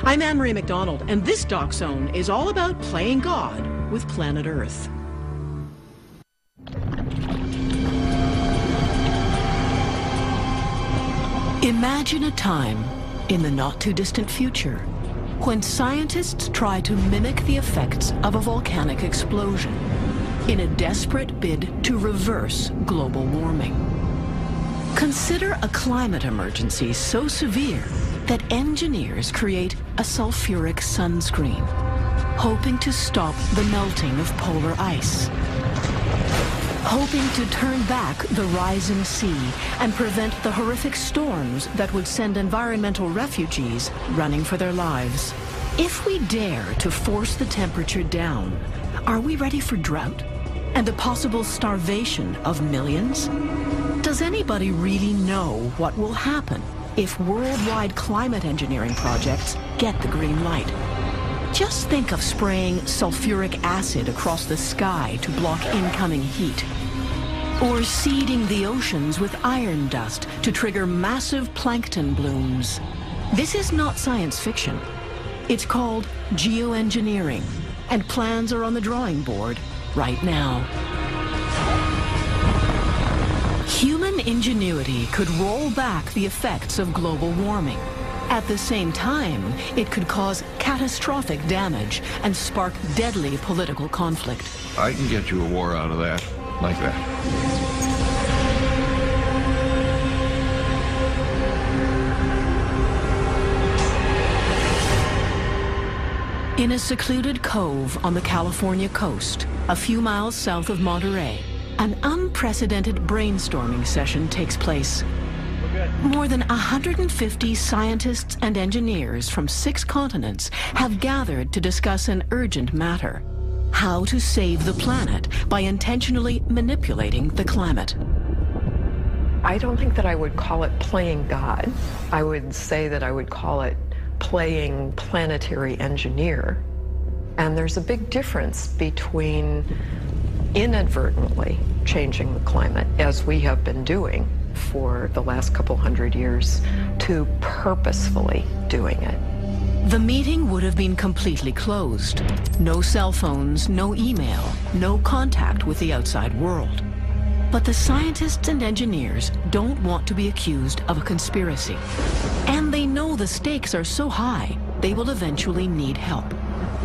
I'm Anne-Marie McDonald, and this Doc Zone is all about playing God with planet Earth. Imagine a time in the not-too-distant future when scientists try to mimic the effects of a volcanic explosion in a desperate bid to reverse global warming. Consider a climate emergency so severe that engineers create a sulfuric sunscreen, hoping to stop the melting of polar ice, hoping to turn back the rising sea and prevent the horrific storms that would send environmental refugees running for their lives. If we dare to force the temperature down, are we ready for drought and the possible starvation of millions? Does anybody really know what will happen if worldwide climate engineering projects get the green light? Just think of spraying sulfuric acid across the sky to block incoming heat, or seeding the oceans with iron dust to trigger massive plankton blooms. This is not science fiction. It's called geoengineering, and plans are on the drawing board right now. Human ingenuity could roll back the effects of global warming. At the same time, it could cause catastrophic damage and spark deadly political conflict. I can get you a war out of that, like that. In a secluded cove on the California coast, a few miles south of Monterey, an unprecedented brainstorming session takes place. More than 150 scientists and engineers from 6 continents have gathered to discuss an urgent matter: how to save the planet by intentionally manipulating the climate. I don't think that I would call it playing God. I would say that I would call it playing planetary engineer. And there's a big difference between inadvertently changing the climate, as we have been doing for the last couple hundred years, to purposefully doing it. The meeting would have been completely closed. No cell phones, no email, no contact with the outside world. But the scientists and engineers don't want to be accused of a conspiracy. And they know the stakes are so high, they will eventually need help.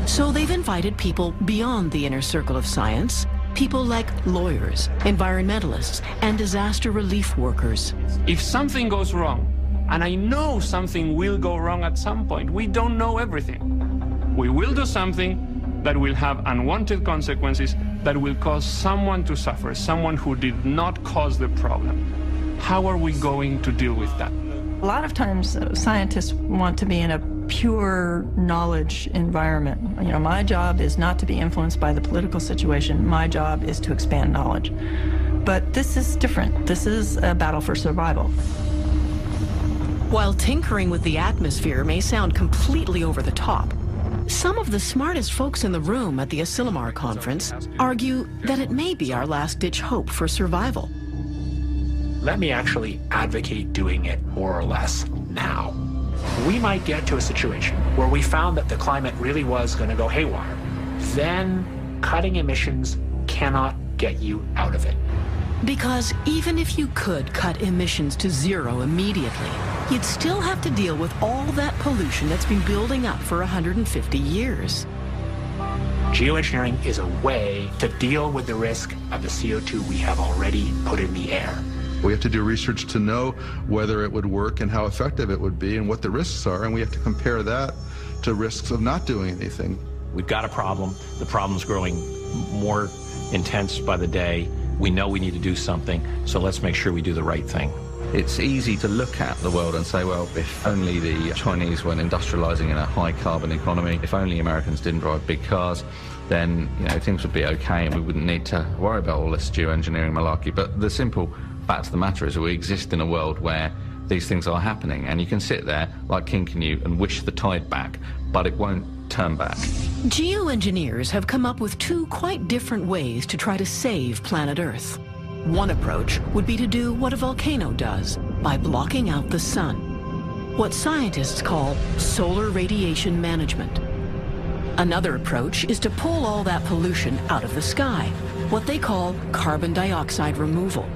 So they've invited people beyond the inner circle of science, people like lawyers, environmentalists, and disaster relief workers. If something goes wrong, and I know something will go wrong at some point, we don't know everything. We will do something that will have unwanted consequences, that will cause someone to suffer, someone who did not cause the problem. How are we going to deal with that? A lot of times scientists want to be in a pure knowledge environment. You know, my job is not to be influenced by the political situation. My job is to expand knowledge. But this is different. This is a battle for survival. While tinkering with the atmosphere may sound completely over the top, some of the smartest folks in the room at the Asilomar conference argue that it may be our last-ditch hope for survival. Let me actually advocate doing it more or less now. We might get to a situation where we found that the climate really was going to go haywire. Then cutting emissions cannot get you out of it. Because even if you could cut emissions to zero immediately, you'd still have to deal with all that pollution that's been building up for 150 years. Geoengineering is a way to deal with the risk of the CO2 we have already put in the air. We have to do research to know whether it would work and how effective it would be and what the risks are, and we have to compare that to risks of not doing anything. We've got a problem. The problem's growing more intense by the day. We know we need to do something, so let's make sure we do the right thing. It's easy to look at the world and say, well, if only the Chinese weren't industrializing in a high-carbon economy, if only Americans didn't drive big cars, then things would be okay and we wouldn't need to worry about all this geoengineering malarkey. But the simple fact of the matter is that we exist in a world where these things are happening, and you can sit there like King Canute and wish the tide back, but it won't turn back. Geoengineers have come up with 2 quite different ways to try to save planet Earth. One approach would be to do what a volcano does, by blocking out the sun. what scientists call solar radiation management. Another approach is to pull all that pollution out of the sky, what they call carbon dioxide removal.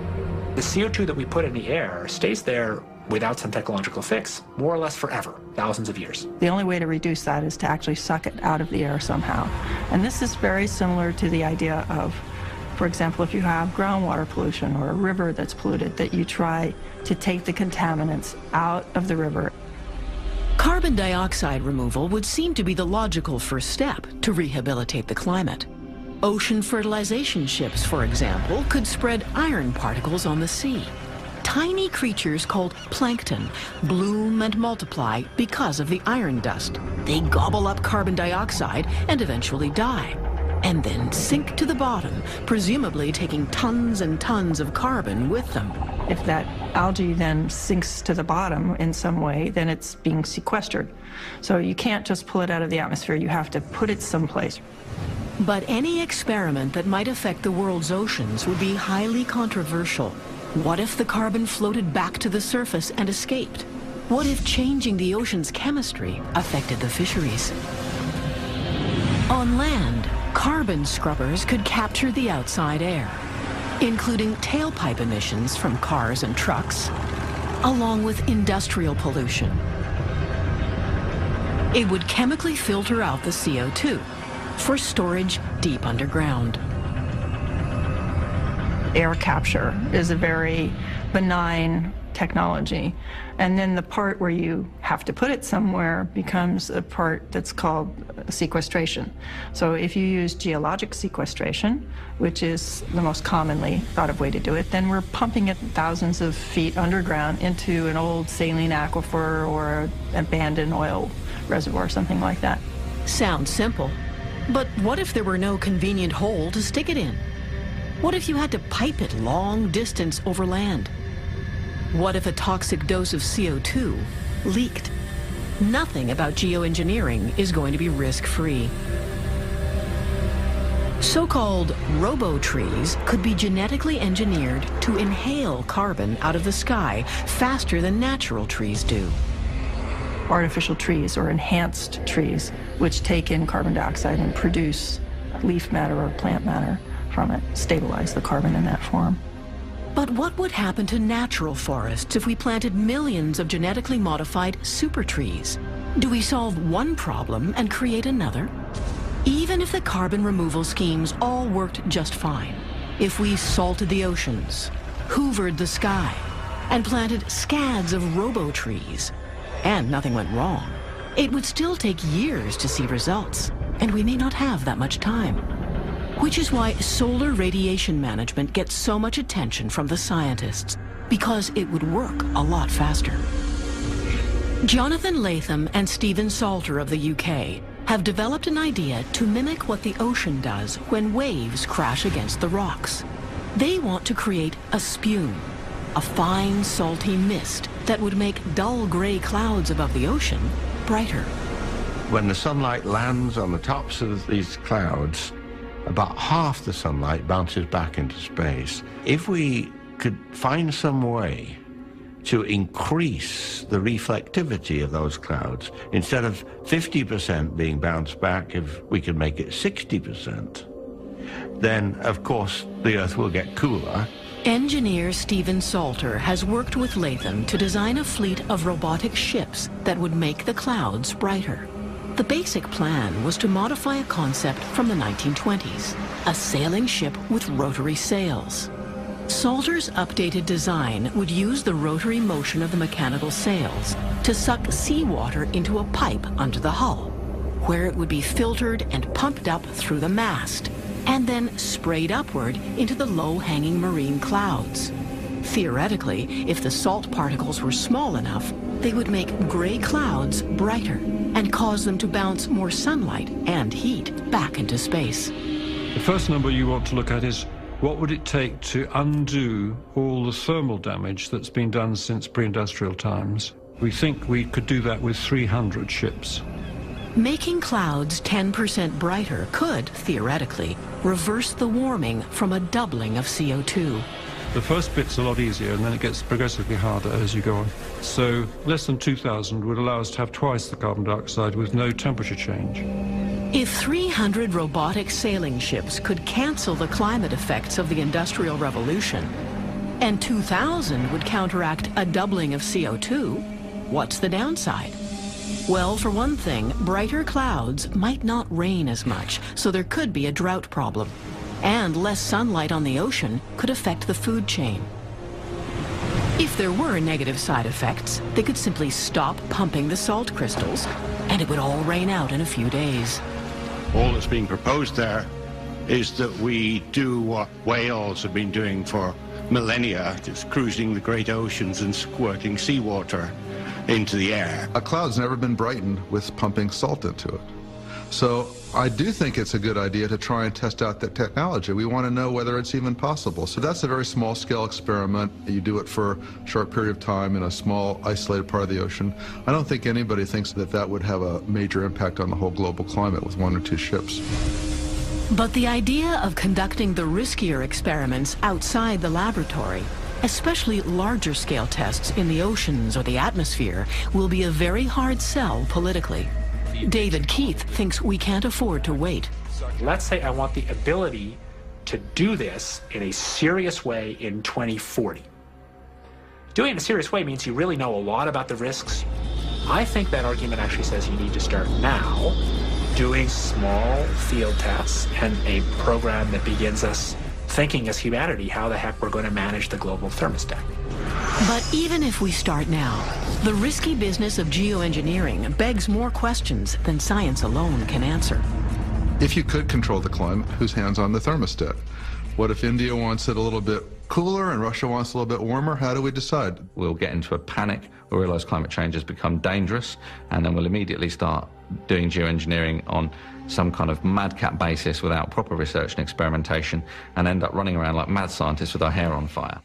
The CO2 that we put in the air stays there without some technological fix, more or less forever, thousands of years. The only way to reduce that is to actually suck it out of the air somehow. And this is very similar to the idea of, for example, if you have groundwater pollution or a river that's polluted, that you try to take the contaminants out of the river. Carbon dioxide removal would seem to be the logical first step to rehabilitate the climate. Ocean fertilization ships, for example, could spread iron particles on the sea. Tiny creatures called plankton bloom and multiply because of the iron dust. They gobble up carbon dioxide and eventually die, and then sink to the bottom, presumably taking tons and tons of carbon with them. If that algae then sinks to the bottom in some way, then it's being sequestered. So you can't just pull it out of the atmosphere, you have to put it someplace. But any experiment that might affect the world's oceans would be highly controversial. What if the carbon floated back to the surface and escaped? What if changing the ocean's chemistry affected the fisheries? On land, carbon scrubbers could capture the outside air, including tailpipe emissions from cars and trucks, along with industrial pollution. It would chemically filter out the CO2 for storage deep underground. Air capture is a very benign technology. And then the part where you have to put it somewhere becomes a part that's called sequestration. So if you use geologic sequestration, which is the most commonly thought of way to do it, then we're pumping it thousands of feet underground into an old saline aquifer or an abandoned oil reservoir, something like that. Sounds simple. But what if there were no convenient hole to stick it in? What if you had to pipe it long distance over land? What if a toxic dose of CO2 leaked? Nothing about geoengineering is going to be risk-free. So-called robo-trees could be genetically engineered to inhale carbon out of the sky faster than natural trees do. Artificial trees or enhanced trees, which take in carbon dioxide and produce leaf matter or plant matter from it, stabilize the carbon in that form. But what would happen to natural forests if we planted millions of genetically modified super trees? Do we solve one problem and create another? Even if the carbon removal schemes all worked just fine, if we salted the oceans, hoovered the sky, and planted scads of robo-trees, and nothing went wrong, it would still take years to see results, and we may not have that much time. Which is why solar radiation management gets so much attention from the scientists, because it would work a lot faster. Jonathan Latham and Stephen Salter of the UK have developed an idea to mimic what the ocean does when waves crash against the rocks. They want to create a spume, a fine salty mist that would make dull gray clouds above the ocean brighter. When the sunlight lands on the tops of these clouds, about half the sunlight bounces back into space. If we could find some way to increase the reflectivity of those clouds, instead of 50% being bounced back, if we could make it 60%, then of course the Earth will get cooler. Engineer Stephen Salter has worked with Latham to design a fleet of robotic ships that would make the clouds brighter. The basic plan was to modify a concept from the 1920s, a sailing ship with rotary sails. Salter's updated design would use the rotary motion of the mechanical sails to suck seawater into a pipe under the hull, where it would be filtered and pumped up through the mast, and then sprayed upward into the low-hanging marine clouds. Theoretically, if the salt particles were small enough, they would make gray clouds brighter and cause them to bounce more sunlight and heat back into space. The first number you want to look at is what would it take to undo all the thermal damage that's been done since pre-industrial times. We think we could do that with 300 ships. Making clouds 10% brighter could, theoretically, reverse the warming from a doubling of CO2. The first bit's a lot easier, and then it gets progressively harder as you go on. So less than 2,000 would allow us to have twice the carbon dioxide with no temperature change. If 300 robotic sailing ships could cancel the climate effects of the Industrial Revolution, and 2,000 would counteract a doubling of CO2, what's the downside? Well, for one thing, brighter clouds might not rain as much, so there could be a drought problem. And less sunlight on the ocean could affect the food chain. If there were negative side effects, they could simply stop pumping the salt crystals, and it would all rain out in a few days. All that's being proposed there is that we do what whales have been doing for millennia, just cruising the great oceans and squirting seawater into the air. A cloud's never been brightened with pumping salt into it. So I do think it's a good idea to try and test out that technology. We want to know whether it's even possible. So that's a very small-scale experiment. You do it for a short period of time in a small, isolated part of the ocean. I don't think anybody thinks that that would have a major impact on the whole global climate with 1 or 2 ships. But the idea of conducting the riskier experiments outside the laboratory, especially larger-scale tests in the oceans or the atmosphere, will be a very hard sell politically. David Keith thinks we can't afford to wait. Let's say I want the ability to do this in a serious way in 2040. Doing it in a serious way means you really know a lot about the risks. I think that argument actually says you need to start now doing small field tests and a program that begins us thinking as humanity how the heck we're going to manage the global thermostat. But even if we start now, the risky business of geoengineering begs more questions than science alone can answer. If you could control the climate, whose hand's on the thermostat? What if India wants it a little bit cooler and Russia wants a little bit warmer? How do we decide? We'll get into a panic, we'll realize climate change has become dangerous, and then we'll immediately start doing geoengineering on some kind of madcap basis without proper research and experimentation, and end up running around like mad scientists with our hair on fire.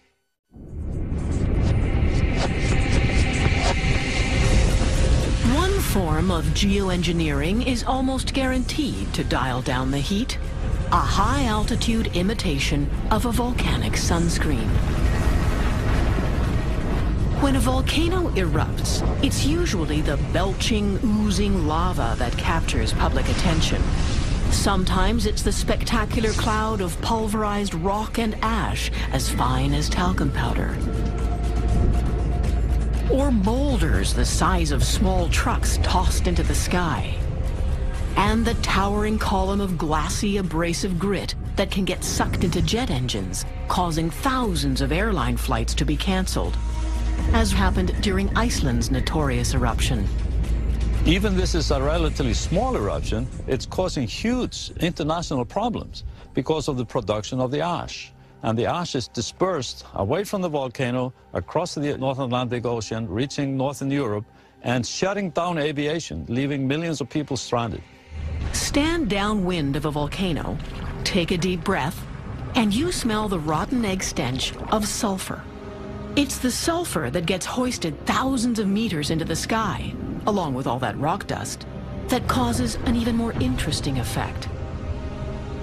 One form of geoengineering is almost guaranteed to dial down the heat: a high-altitude imitation of a volcanic sunscreen. When a volcano erupts, it's usually the belching, oozing lava that captures public attention. Sometimes it's the spectacular cloud of pulverized rock and ash as fine as talcum powder. Or boulders the size of small trucks tossed into the sky. And the towering column of glassy, abrasive grit that can get sucked into jet engines, causing thousands of airline flights to be canceled, as happened during Iceland's notorious eruption. Even this is a relatively small eruption, it's causing huge international problems because of the production of the ash. And the ash is dispersed away from the volcano, across the North Atlantic Ocean, reaching northern Europe, and shutting down aviation, leaving millions of people stranded. Stand downwind of a volcano, take a deep breath, and you smell the rotten egg stench of sulfur. It's the sulfur that gets hoisted thousands of meters into the sky, along with all that rock dust, that causes an even more interesting effect.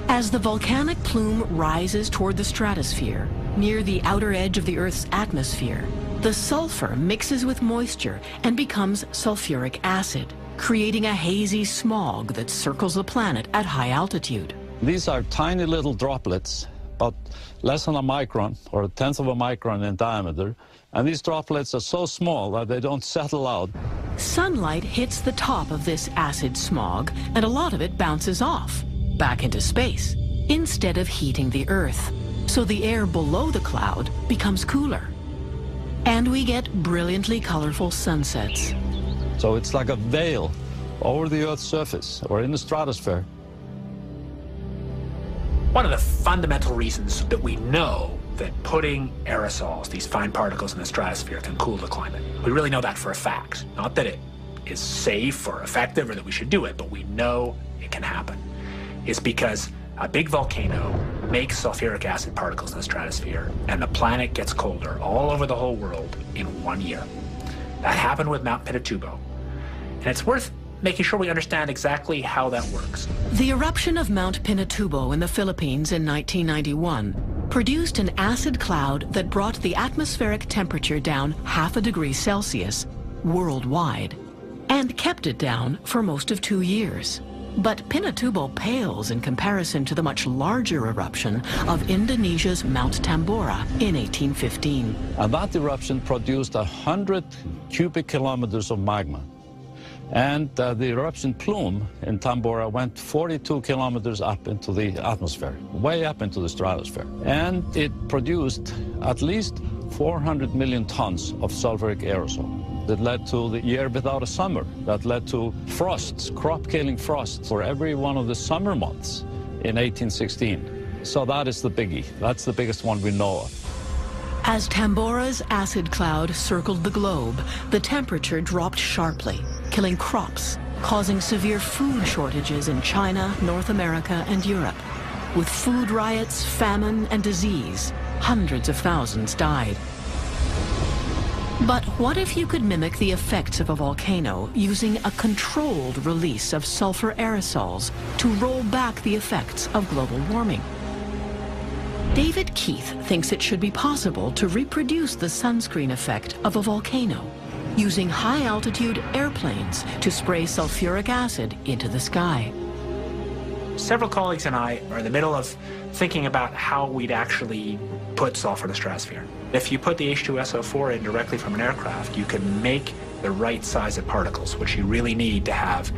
As the volcanic plume rises toward the stratosphere, near the outer edge of the Earth's atmosphere, the sulfur mixes with moisture and becomes sulfuric acid, creating a hazy smog that circles the planet at high altitude. These are tiny little droplets, about less than a micron or a tenth of a micron in diameter, and these droplets are so small that they don't settle out. Sunlight hits the top of this acid smog, and a lot of it bounces off, back into space, instead of heating the Earth. So the air below the cloud becomes cooler. And we get brilliantly colorful sunsets. So it's like a veil over the Earth's surface or in the stratosphere. One of the fundamental reasons that we know that putting aerosols, these fine particles in the stratosphere, can cool the climate. We really know that for a fact. Not that it is safe or effective or that we should do it, but we know it can happen. It's because a big volcano makes sulfuric acid particles in the stratosphere, and the planet gets colder all over the whole world in 1 year. That happened with Mount Pinatubo. And it's worth making sure we understand exactly how that works. The eruption of Mount Pinatubo in the Philippines in 1991 produced an acid cloud that brought the atmospheric temperature down 0.5 degrees Celsius worldwide and kept it down for most of 2 years. But Pinatubo pales in comparison to the much larger eruption of Indonesia's Mount Tambora in 1815. And that eruption produced 100 cubic kilometers of magma. And the eruption plume in Tambora went 42 kilometers up into the atmosphere, way up into the stratosphere. And it produced at least 400 million tons of sulfuric aerosol. That led to the year without a summer. That led to frosts, crop-killing frosts for every one of the summer months in 1816. So that is the biggie. That's the biggest one we know of. As Tambora's acid cloud circled the globe, the temperature dropped sharply, killing crops, causing severe food shortages in China, North America, and Europe. With food riots, famine, and disease, hundreds of thousands died. But what if you could mimic the effects of a volcano using a controlled release of sulfur aerosols to roll back the effects of global warming? David Keith thinks it should be possible to reproduce the sunscreen effect of a volcano using high-altitude airplanes to spray sulfuric acid into the sky. Several colleagues and I are in the middle of thinking about how we'd actually put sulfur in the stratosphere. If you put the H2SO4 in directly from an aircraft, you can make the right size of particles, which you really need to have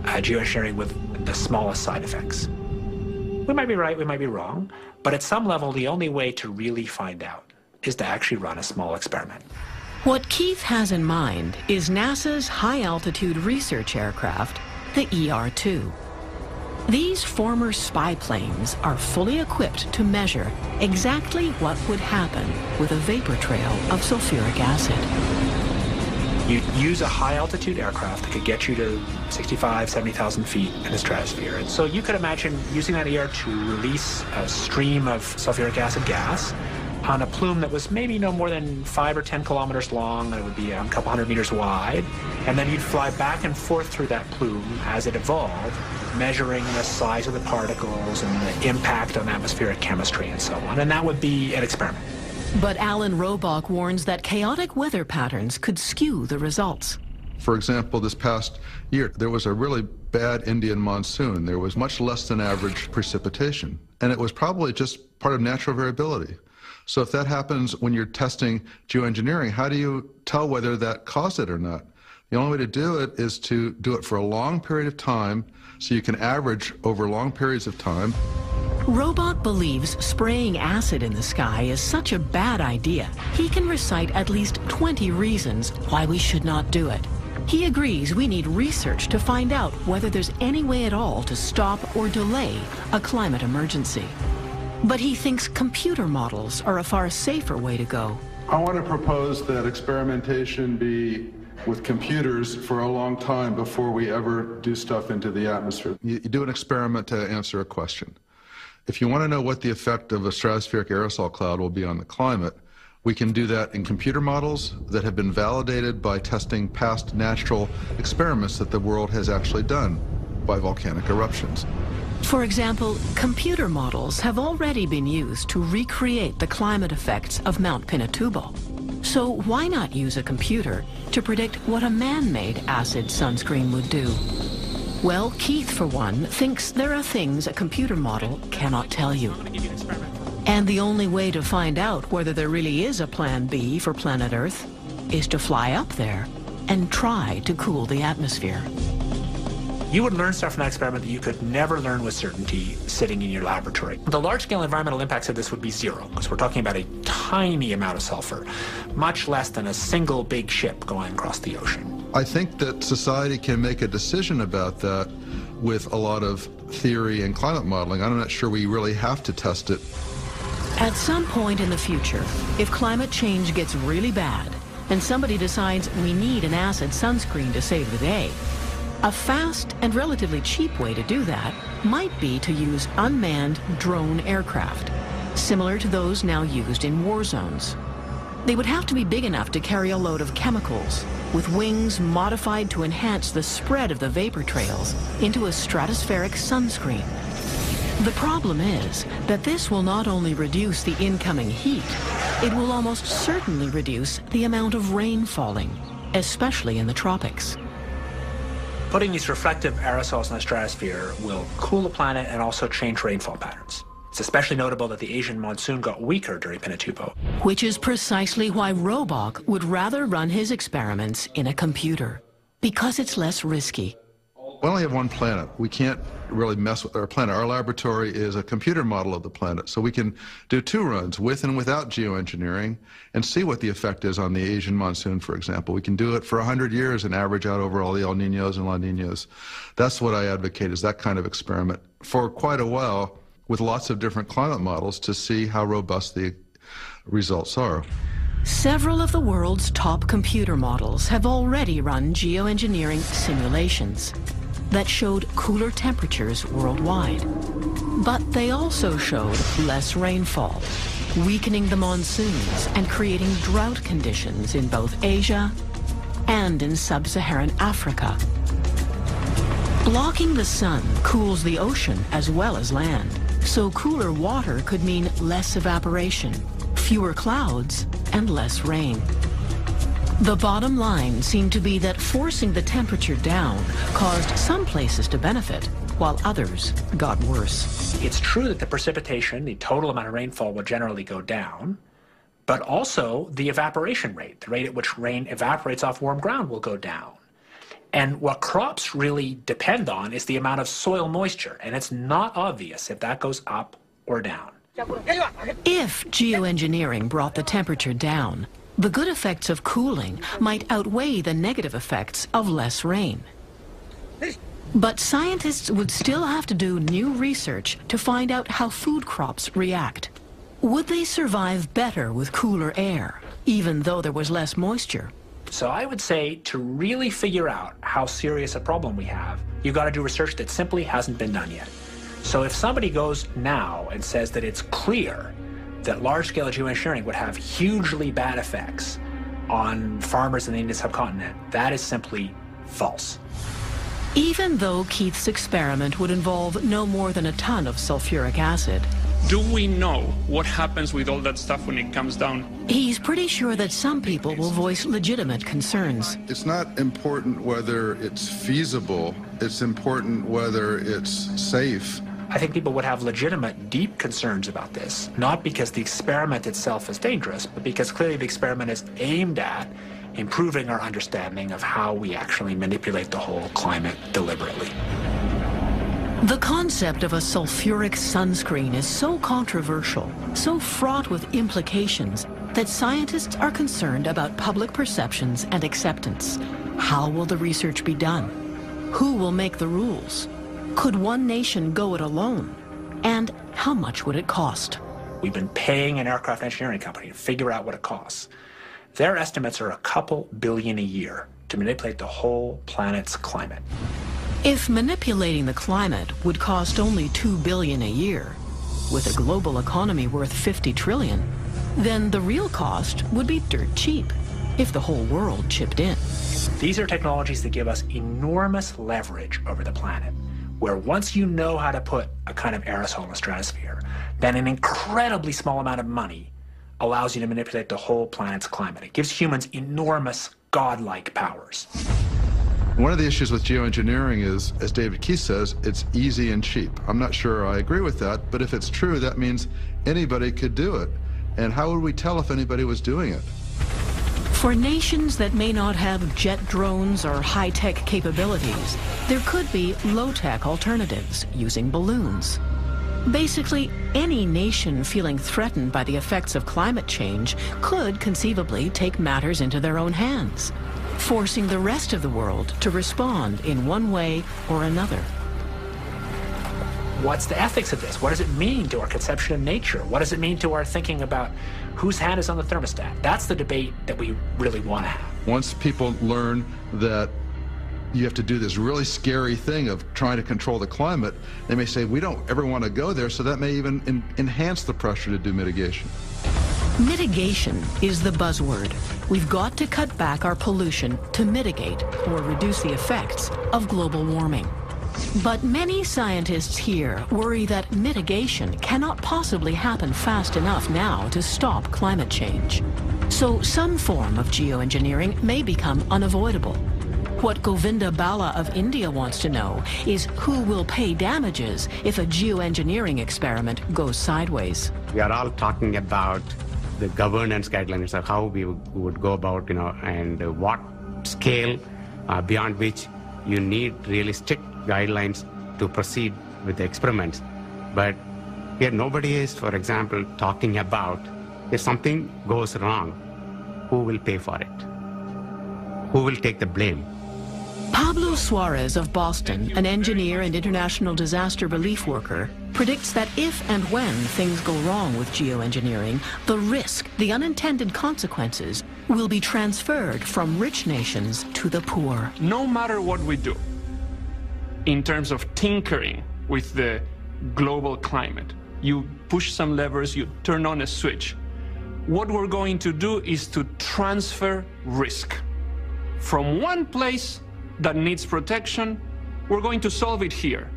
geoengineering with the smallest side effects. We might be right, we might be wrong, but at some level, the only way to really find out is to actually run a small experiment. What Keith has in mind is NASA's high-altitude research aircraft, the ER-2. These former spy planes are fully equipped to measure exactly what would happen with a vapor trail of sulfuric acid. You use a high-altitude aircraft that could get you to 65, 70,000 feet in the stratosphere. And so you could imagine using that air to release a stream of sulfuric acid gas on a plume that was maybe no more than 5 or 10 kilometers long, and it would be a couple hundred meters wide. And then you'd fly back and forth through that plume as it evolved, measuring the size of the particles and the impact on atmospheric chemistry and so on. And that would be an experiment. But Alan Robach warns that chaotic weather patterns could skew the results. For example, this past year, there was a really bad Indian monsoon. There was much less than average precipitation, and it was probably just part of natural variability. So if that happens when you're testing geoengineering, how do you tell whether that caused it or not? The only way to do it is to do it for a long period of time, so you can average over long periods of time. Robach believes spraying acid in the sky is such a bad idea. He can recite at least 20 reasons why we should not do it. He agrees we need research to find out whether there's any way at all to stop or delay a climate emergency. But he thinks computer models are a far safer way to go. I want to propose that experimentation be with computers for a long time before we ever do stuff into the atmosphere. You do an experiment to answer a question. If you want to know what the effect of a stratospheric aerosol cloud will be on the climate, we can do that in computer models that have been validated by testing past natural experiments that the world has actually done by volcanic eruptions. For example, computer models have already been used to recreate the climate effects of Mount Pinatubo. So why not use a computer to predict what a man-made acid sunscreen would do? Well, Keith, for one, thinks there are things a computer model cannot tell you. And the only way to find out whether there really is a plan B for planet Earth is to fly up there and try to cool the atmosphere. You would learn stuff from that experiment that you could never learn with certainty sitting in your laboratory. The large-scale environmental impacts of this would be zero, because we're talking about a tiny amount of sulfur, much less than a single big ship going across the ocean. I think that society can make a decision about that with a lot of theory and climate modeling. I'm not sure we really have to test it. At some point in the future, if climate change gets really bad and somebody decides we need an acid sunscreen to save the day, a fast and relatively cheap way to do that might be to use unmanned drone aircraft, similar to those now used in war zones. They would have to be big enough to carry a load of chemicals, with wings modified to enhance the spread of the vapor trails into a stratospheric sunscreen. The problem is that this will not only reduce the incoming heat, it will almost certainly reduce the amount of rain falling, especially in the tropics. Putting these reflective aerosols in the stratosphere will cool the planet and also change rainfall patterns. It's especially notable that the Asian monsoon got weaker during Pinatubo. Which is precisely why Roebuck would rather run his experiments in a computer, because it's less risky. We only have one planet. We can't really mess with our planet. Our laboratory is a computer model of the planet, so we can do 2 runs, with and without geoengineering, and see what the effect is on the Asian monsoon, for example. We can do it for 100 years and average out over all the El Niños and La Niñas. That's what I advocate, is that kind of experiment for quite a while with lots of different climate models to see how robust the results are. Several of the world's top computer models have already run geoengineering simulations that showed cooler temperatures worldwide. But they also showed less rainfall, weakening the monsoons and creating drought conditions in both Asia and in sub-Saharan Africa. Blocking the sun cools the ocean as well as land, so cooler water could mean less evaporation, fewer clouds, and less rain. The bottom line seemed to be that forcing the temperature down caused some places to benefit, while others got worse. It's true that the precipitation, the total amount of rainfall, will generally go down, but also the evaporation rate, the rate at which rain evaporates off warm ground, will go down. And what crops really depend on is the amount of soil moisture, and it's not obvious if that goes up or down. If geoengineering brought the temperature down, the good effects of cooling might outweigh the negative effects of less rain. But scientists would still have to do new research to find out how food crops react. Would they survive better with cooler air, even though there was less moisture? So I would say, to really figure out how serious a problem we have, you've got to do research that simply hasn't been done yet. So if somebody goes now and says that it's clear that large-scale geoengineering would have hugely bad effects on farmers in the Indian subcontinent, that is simply false. Even though Keith's experiment would involve no more than a ton of sulfuric acid, Do we know what happens with all that stuff when it comes down? he's pretty sure that some people will voice legitimate concerns. It's not important whether it's feasible, it's important whether it's safe. I think people would have legitimate, deep concerns about this, not because the experiment itself is dangerous, but because clearly the experiment is aimed at improving our understanding of how we actually manipulate the whole climate deliberately. The concept of a sulfuric sunscreen is so controversial, so fraught with implications, that scientists are concerned about public perceptions and acceptance. How will the research be done? Who will make the rules? Could one nation go it alone? And how much would it cost? We've been paying an aircraft engineering company to figure out what it costs. Their estimates are a couple billion a year to manipulate the whole planet's climate. If manipulating the climate would cost only $2 billion a year, with a global economy worth $50 trillion, then the real cost would be dirt cheap if the whole world chipped in. These are technologies that give us enormous leverage over the planet, where once you know how to put a kind of aerosol in the stratosphere, then an incredibly small amount of money allows you to manipulate the whole planet's climate. It gives humans enormous godlike powers. One of the issues with geoengineering is, as David Keith says, it's easy and cheap. I'm not sure I agree with that, but if it's true, that means anybody could do it. And how would we tell if anybody was doing it? For nations that may not have jet drones or high-tech capabilities, there could be low-tech alternatives using balloons. Basically, any nation feeling threatened by the effects of climate change could conceivably take matters into their own hands, forcing the rest of the world to respond in one way or another. What's the ethics of this? What does it mean to our conception of nature? What does it mean to our thinking about whose hand is on the thermostat? That's the debate that we really want to have. Once people learn that you have to do this really scary thing of trying to control the climate, they may say, we don't ever want to go there, so that may even enhance the pressure to do mitigation. Mitigation is the buzzword. We've got to cut back our pollution to mitigate or reduce the effects of global warming. But many scientists here worry that mitigation cannot possibly happen fast enough now to stop climate change. So some form of geoengineering may become unavoidable. What Govinda Bala of India wants to know is who will pay damages if a geoengineering experiment goes sideways. We are all talking about the governance guidelines of how we would go about, and what scale beyond which you need really strict guidelines to proceed with the experiments. But here nobody is, for example, talking about if something goes wrong, who will pay for it? Who will take the blame? Pablo Suarez of Boston, an engineer and international disaster relief worker, predicts that if and when things go wrong with geoengineering, the risk, the unintended consequences, will be transferred from rich nations to the poor. No matter what we do, in terms of tinkering with the global climate, you push some levers, you turn on a switch. What we're going to do is to transfer risk from one place that needs protection. We're going to solve it here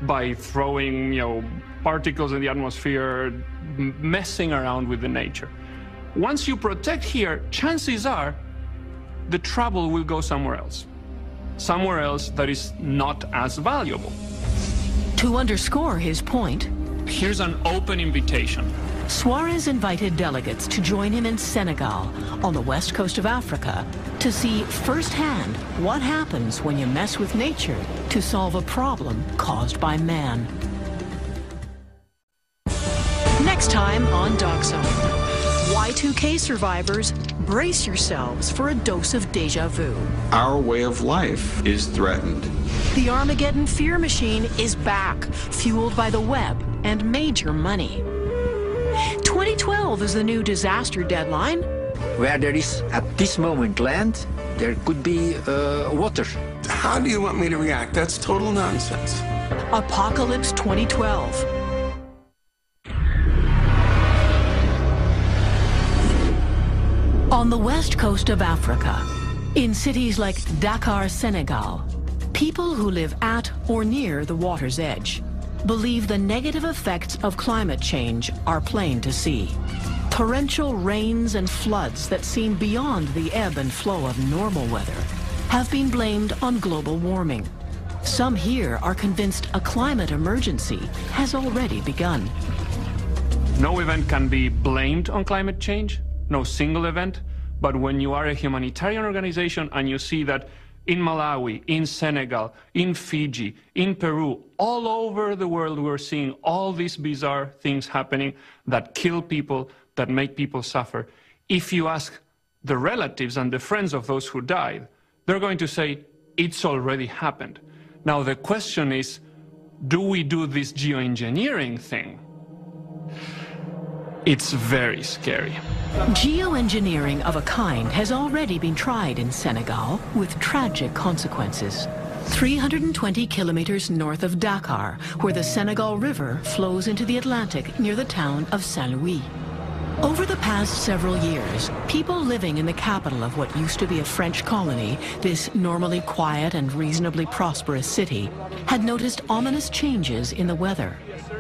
by throwing, particles in the atmosphere, messing around with the nature. Once you protect here, chances are the trouble will go somewhere else that is not as valuable. To underscore his point, here's an open invitation. Suarez invited delegates to join him in Senegal, on the west coast of Africa, to see firsthand what happens when you mess with nature to solve a problem caused by man. Next time on Dog Zone, Y2K survivors, brace yourselves for a dose of deja vu. Our way of life is threatened. The Armageddon fear machine is back, fueled by the web and major money. 2012 is the new disaster deadline. Where there is, at this moment, land, there could be water. How do you want me to react? That's total nonsense. Apocalypse 2012. On the west coast of Africa, in cities like Dakar, Senegal, people who live at or near the water's edge believe the negative effects of climate change are plain to see. Torrential rains and floods that seem beyond the ebb and flow of normal weather have been blamed on global warming. Some here are convinced a climate emergency has already begun. No event can be blamed on climate change, no single event, but when you are a humanitarian organization and you see that in Malawi, in Senegal, in Fiji, in Peru, all over the world, we're seeing all these bizarre things happening that kill people, that make people suffer. If you ask the relatives and the friends of those who died, they're going to say, it's already happened. Now the question is, do we do this geoengineering thing? It's very scary. Geoengineering of a kind has already been tried in Senegal with tragic consequences. 320 kilometers north of Dakar, where the Senegal River flows into the Atlantic near the town of Saint-Louis. Over the past several years, people living in the capital of what used to be a French colony, this normally quiet and reasonably prosperous city, had noticed ominous changes in the weather.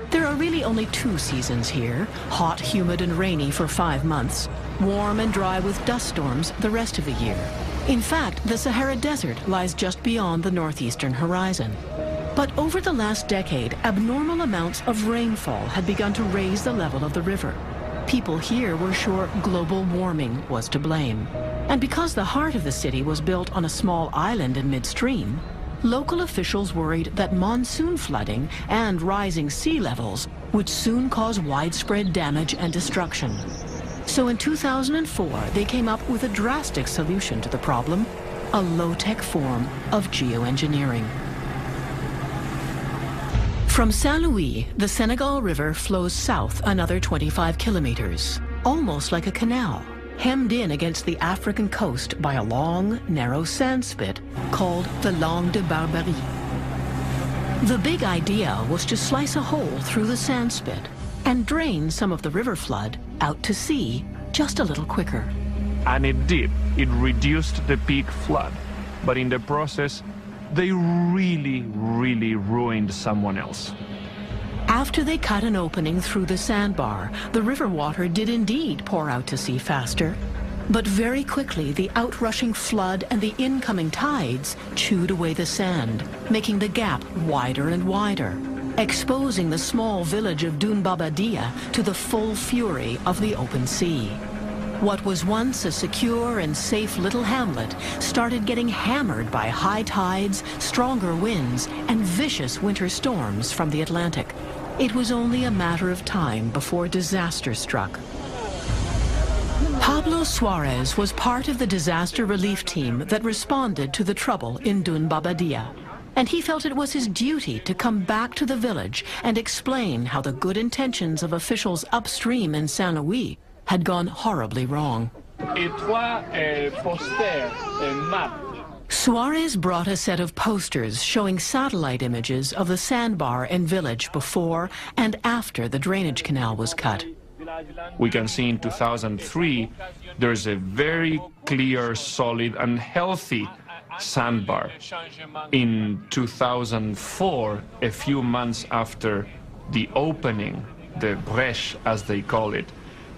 There are really only two seasons here, hot, humid, and rainy for 5 months, warm and dry with dust storms the rest of the year. In fact, the Sahara Desert lies just beyond the northeastern horizon. But over the last decade, abnormal amounts of rainfall had begun to raise the level of the river. People here were sure global warming was to blame. And because the heart of the city was built on a small island in midstream, local officials worried that monsoon flooding and rising sea levels would soon cause widespread damage and destruction. So in 2004, they came up with a drastic solution to the problem, a low-tech form of geoengineering. From Saint-Louis, the Senegal River flows south another 25 kilometers, almost like a canal, hemmed in against the African coast by a long, narrow sand spit called the Langue de Barbarie. The big idea was to slice a hole through the sand spit and drain some of the river flood out to sea just a little quicker. And it did. It reduced the peak flood. But in the process, they really, really ruined someone else. After they cut an opening through the sandbar, the river water did indeed pour out to sea faster. But very quickly, the outrushing flood and the incoming tides chewed away the sand, making the gap wider and wider, exposing the small village of Dunbabadia to the full fury of the open sea. What was once a secure and safe little hamlet started getting hammered by high tides, stronger winds, and vicious winter storms from the Atlantic. It was only a matter of time before disaster struck. Pablo Suarez was part of the disaster relief team that responded to the trouble in Dunbabadia. And he felt it was his duty to come back to the village and explain how the good intentions of officials upstream in Saint Louis had gone horribly wrong. Suarez brought a set of posters showing satellite images of the sandbar and village before and after the drainage canal was cut. We can see in 2003, there's a very clear, solid, and healthy sandbar. In 2004, a few months after the opening, the breche as they call it,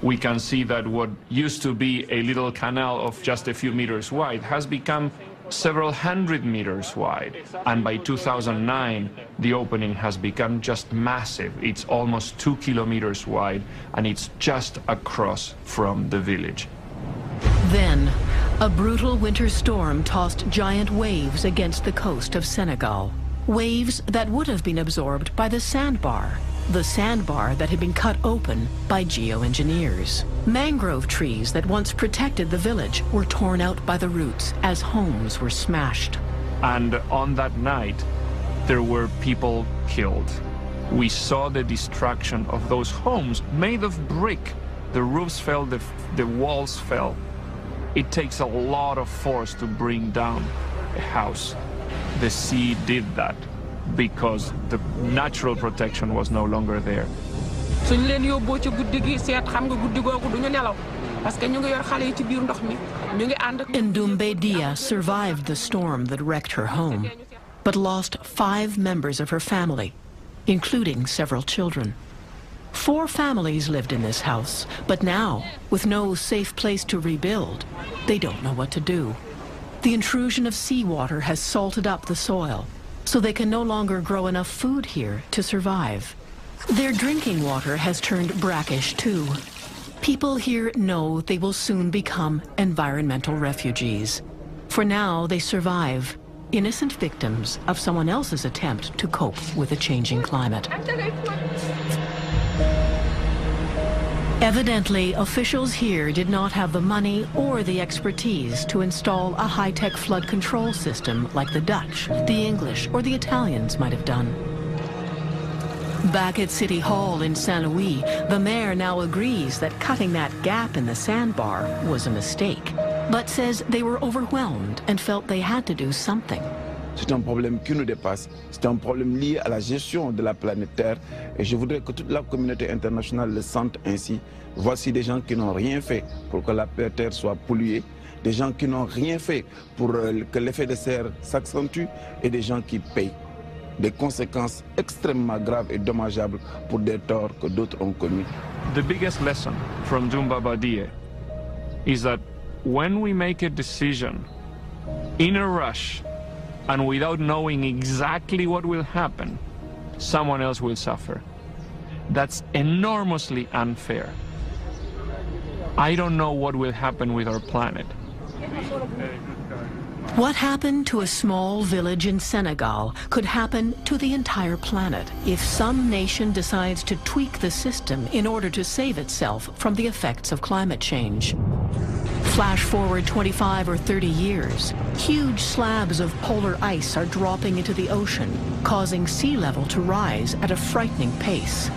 we can see that what used to be a little canal of just a few meters wide has become several hundred meters wide. And by 2009, the opening has become just massive. It's almost 2 kilometers wide, and it's just across from the village. Then, a brutal winter storm tossed giant waves against the coast of Senegal. Waves that would have been absorbed by the sandbar that had been cut open by geoengineers. Mangrove trees that once protected the village were torn out by the roots as homes were smashed. And on that night, there were people killed. We saw the destruction of those homes made of brick. The roofs fell, the walls fell. It takes a lot of force to bring down a house. The sea did that because the natural protection was no longer there. Ndumbedia survived the storm that wrecked her home, but lost 5 members of her family, including several children. 4 families lived in this house, but now, with no safe place to rebuild, they don't know what to do. The intrusion of seawater has salted up the soil, so they can no longer grow enough food here to survive. Their drinking water has turned brackish too. People here know they will soon become environmental refugees. For now, they survive, innocent victims of someone else's attempt to cope with a changing climate. Evidently, officials here did not have the money or the expertise to install a high-tech flood control system like the Dutch, the English, or the Italians might have done. Back at City Hall in Saint Louis, the mayor now agrees that cutting that gap in the sandbar was a mistake, but says they were overwhelmed and felt they had to do something. C'est un problème qui nous dépasse, c'est un problème lié à la gestion de la planète Terre et je voudrais que toute la communauté internationale le sente ainsi. Voici des gens qui n'ont rien fait pour que la Terre soit polluée, des gens qui n'ont rien fait pour que l'effet de serre s'accentue et des gens qui payent. Des conséquences extrêmement graves et dommageables pour des torts que d'autres ont commis. The biggest lesson from Dunbabadia is that when we make a decision in a rush and without knowing exactly what will happen, someone else will suffer. That's enormously unfair. I don't know what will happen with our planet. What happened to a small village in Senegal could happen to the entire planet if some nation decides to tweak the system in order to save itself from the effects of climate change. Flash forward 25 or 30 years, huge slabs of polar ice are dropping into the ocean, causing sea level to rise at a frightening pace.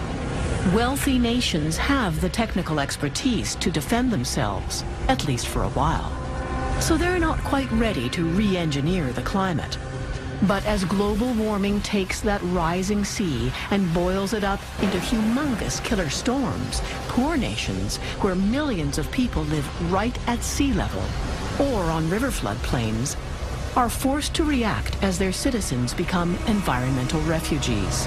Wealthy nations have the technical expertise to defend themselves, at least for a while. So they're not quite ready to re-engineer the climate. But as global warming takes that rising sea and boils it up into humongous killer storms, poor nations, where millions of people live right at sea level or on river flood plains, are forced to react as their citizens become environmental refugees.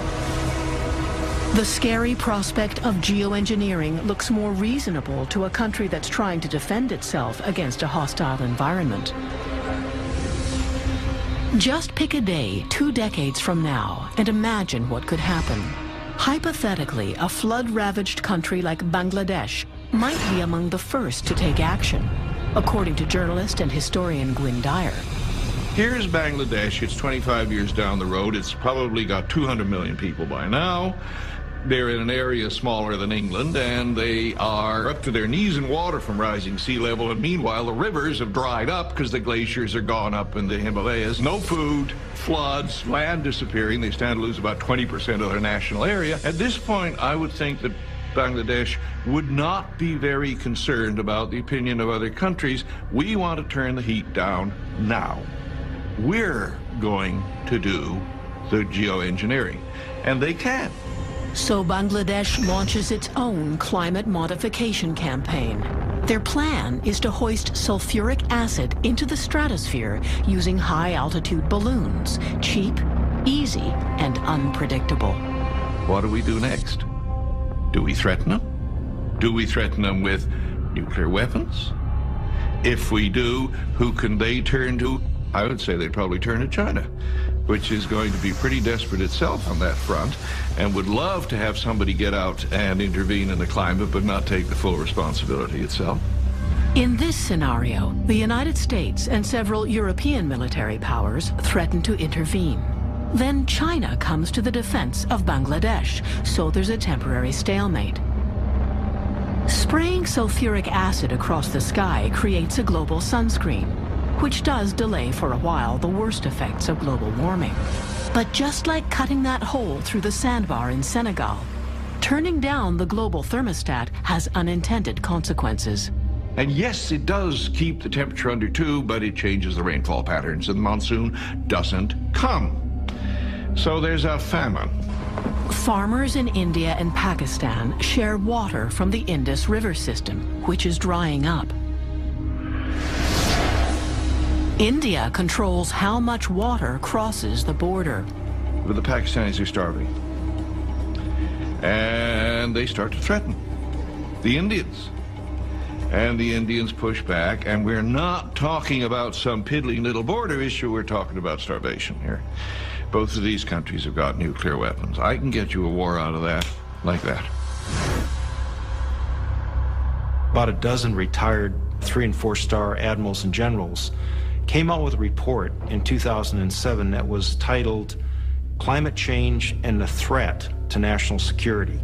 The scary prospect of geoengineering looks more reasonable to a country that's trying to defend itself against a hostile environment. Just pick a day 2 decades from now and imagine what could happen. Hypothetically, a flood-ravaged country like Bangladesh might be among the first to take action, according to journalist and historian Gwyn Dyer. Here's Bangladesh. It's 25 years down the road. It's probably got 200 million people by now. They're in an area smaller than England, and they are up to their knees in water from rising sea level. And meanwhile, the rivers have dried up because the glaciers are gone up in the Himalayas. No food, floods, land disappearing. They stand to lose about 20% of their national area. At this point, I would think that Bangladesh would not be very concerned about the opinion of other countries. We want to turn the heat down now. We're going to do the geoengineering, and they can. So Bangladesh launches its own climate modification campaign. Their plan is to hoist sulfuric acid into the stratosphere using high-altitude balloons, cheap, easy, and unpredictable. What do we do next? Do we threaten them? Do we threaten them with nuclear weapons? If we do, who can they turn to? I would say they'd probably turn to China, which is going to be pretty desperate itself on that front and would love to have somebody get out and intervene in the climate but not take the full responsibility itself. In this scenario, the United States and several European military powers threaten to intervene. Then China comes to the defense of Bangladesh, so there's a temporary stalemate. Spraying sulfuric acid across the sky creates a global sunscreen, which does delay for a while the worst effects of global warming. But just like cutting that hole through the sandbar in Senegal, turning down the global thermostat has unintended consequences. And yes, it does keep the temperature under 2, but it changes the rainfall patterns, and the monsoon doesn't come. So there's a famine. Farmers in India and Pakistan share water from the Indus River system, which is drying up. India controls how much water crosses the border. But the Pakistanis are starving. And they start to threaten the Indians. And the Indians push back, and we're not talking about some piddling little border issue, we're talking about starvation here. Both of these countries have got nuclear weapons. I can get you a war out of that, like that. About a dozen retired 3- and 4-star admirals and generals came out with a report in 2007 that was titled Climate Change and the Threat to National Security.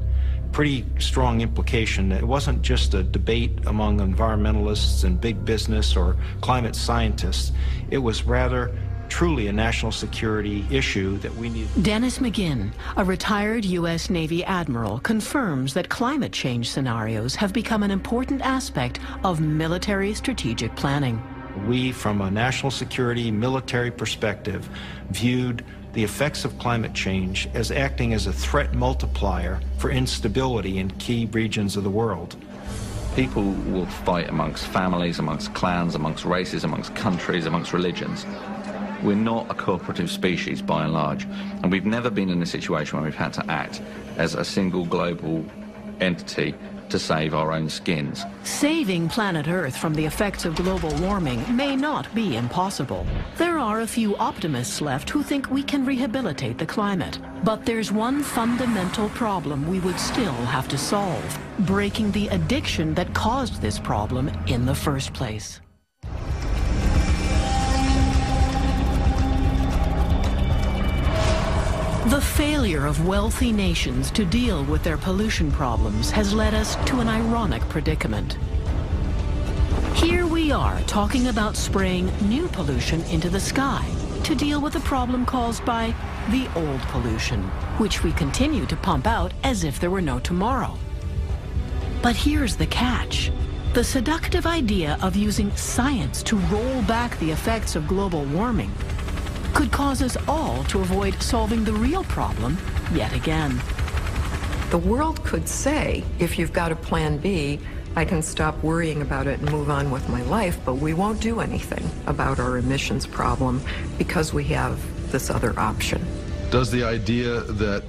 Pretty strong implication that it wasn't just a debate among environmentalists and big business or climate scientists. It was rather truly a national security issue that we need. Dennis McGinn, a retired U.S. Navy admiral, confirms that climate change scenarios have become an important aspect of military strategic planning. We, from a national security military perspective, viewed the effects of climate change as acting as a threat multiplier for instability in key regions of the world. People will fight amongst families, amongst clans, amongst races, amongst countries, amongst religions. We're not a cooperative species by and large, and we've never been in a situation where we've had to act as a single global entity to save our own skins. Saving planet Earth from the effects of global warming may not be impossible. There are a few optimists left who think we can rehabilitate the climate. But there's one fundamental problem we would still have to solve: breaking the addiction that caused this problem in the first place. The failure of wealthy nations to deal with their pollution problems has led us to an ironic predicament. Here we are talking about spraying new pollution into the sky to deal with a problem caused by the old pollution, which we continue to pump out as if there were no tomorrow. But here's the catch. The seductive idea of using science to roll back the effects of global warming could cause us all to avoid solving the real problem yet again. The world could say, if you've got a plan B, I can stop worrying about it and move on with my life, but we won't do anything about our emissions problem because we have this other option. Does the idea that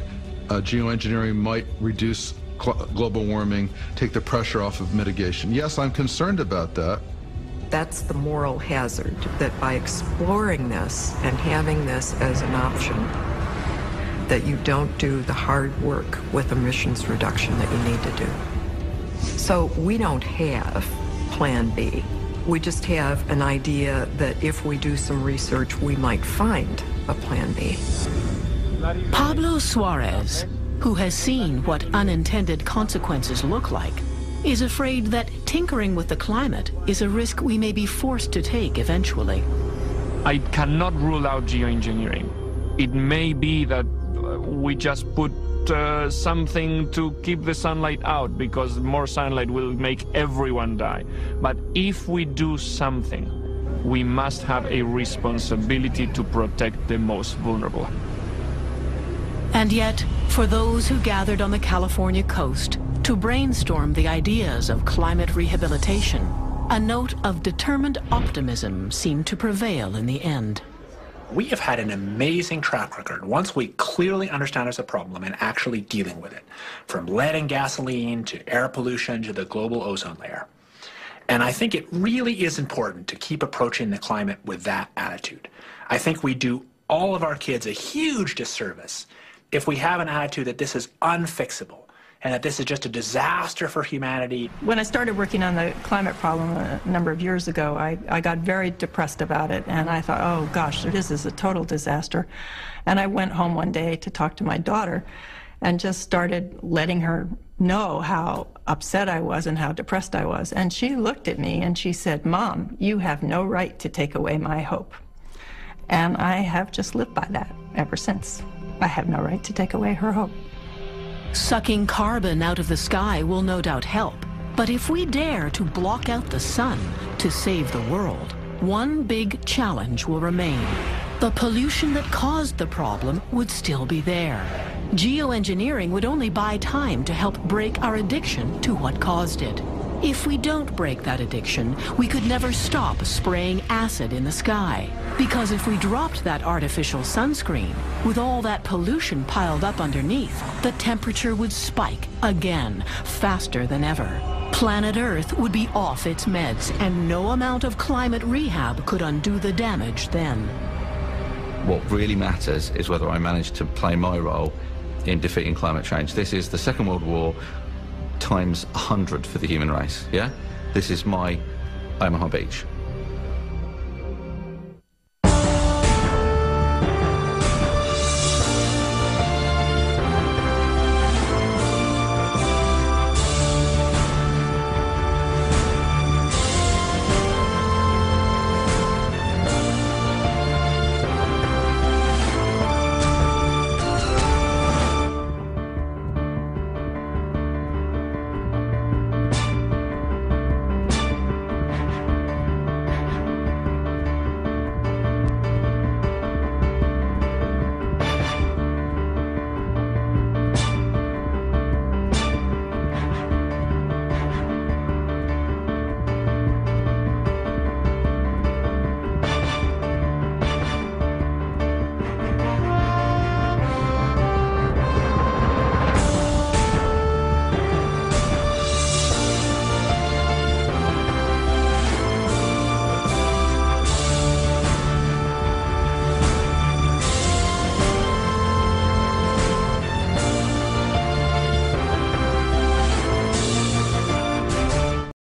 geoengineering might reduce global warming take the pressure off of mitigation? Yes, I'm concerned about that. That's the moral hazard, that by exploring this and having this as an option, that you don't do the hard work with emissions reduction that you need to do. So we don't have Plan B. We just have an idea that if we do some research, we might find a Plan B. Pablo Suarez, who has seen what unintended consequences look like, is afraid that tinkering with the climate is a risk we may be forced to take eventually. I cannot rule out geoengineering. It may be that we just put something to keep the sunlight out, because more sunlight will make everyone die. But if we do something, we must have a responsibility to protect the most vulnerable. And yet, for those who gathered on the California coast to brainstorm the ideas of climate rehabilitation, a note of determined optimism seemed to prevail in the end. We have had an amazing track record once we clearly understand there's a problem and actually dealing with it, from lead and gasoline to air pollution to the global ozone layer. And I think it really is important to keep approaching the climate with that attitude. I think we do all of our kids a huge disservice if we have an attitude that this is unfixable and that this is just a disaster for humanity. When I started working on the climate problem a number of years ago, I got very depressed about it, and I thought, oh gosh, this is a total disaster. And I went home one day to talk to my daughter and just started letting her know how upset I was and how depressed I was. And she looked at me and she said, "Mom, you have no right to take away my hope." And I have just lived by that ever since. I have no right to take away her hope. Sucking carbon out of the sky will no doubt help, but if we dare to block out the sun to save the world, one big challenge will remain. The pollution that caused the problem would still be there. Geoengineering would only buy time to help break our addiction to what caused it. If we don't break that addiction, we could never stop spraying acid in the sky. Because if we dropped that artificial sunscreen, with all that pollution piled up underneath, the temperature would spike again, faster than ever. Planet Earth would be off its meds, and no amount of climate rehab could undo the damage then. What really matters is whether I manage to play my role in defeating climate change. This is the Second World War times 100 for the human race, yeah? This is my Omaha Beach.